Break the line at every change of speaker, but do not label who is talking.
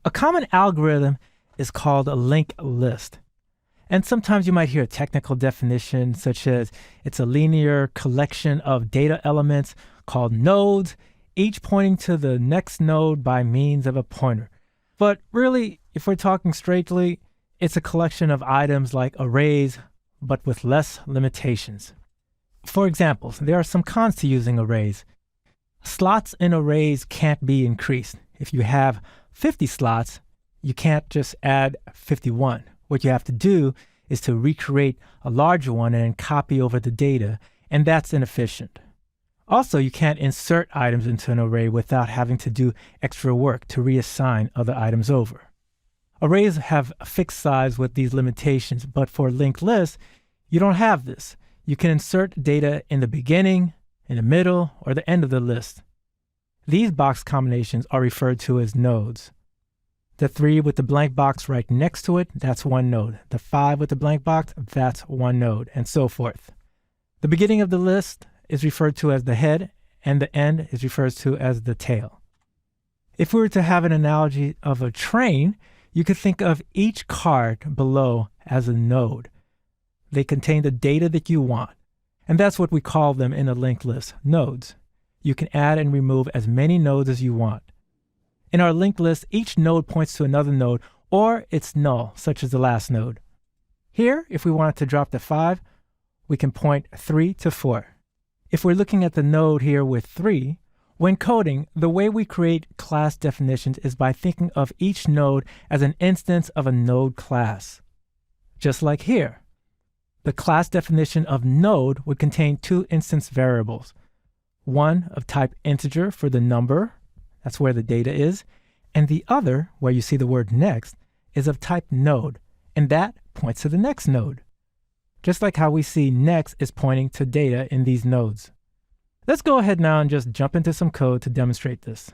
A common algorithm is called a linked list. And sometimes you might hear a technical definition such as it's a linear collection of data elements called nodes, each pointing to the next node by means of a pointer. But really, if we're talking straightly, it's a collection of items like arrays, but with less limitations. For example, there are some cons to using arrays. Slots in arrays can't be increased. If you have 50 slots, you can't just add 51. What you have to do is to recreate a larger one and then copy over the data, and that's inefficient. Also, you can't insert items into an array without having to do extra work to reassign other items over. Arrays have a fixed size with these limitations, but for linked lists, you don't have this. You can insert data in the beginning, in the middle, or the end of the list. These box combinations are referred to as nodes. The 3 with the blank box right next to it, that's one node. The 5 with the blank box, that's one node, and so forth. The beginning of the list is referred to as the head, and the end is referred to as the tail. If we were to have an analogy of a train, you could think of each card below as a node. They contain the data that you want, and that's what we call them in a linked list, nodes. You can add and remove as many nodes as you want. In our linked list, each node points to another node, or it's null, such as the last node. Here, if we wanted to drop the 5, we can point 3 to 4. If we're looking at the node here with 3, when coding, the way we create class definitions is by thinking of each node as an instance of a node class. Just like here. The class definition of node would contain 2 instance variables. One of type integer for the number, that's where the data is, and the other, where you see the word next, is of type node, and that points to the next node. Just like how we see next is pointing to data in these nodes. Let's go ahead now and just jump into some code to demonstrate this.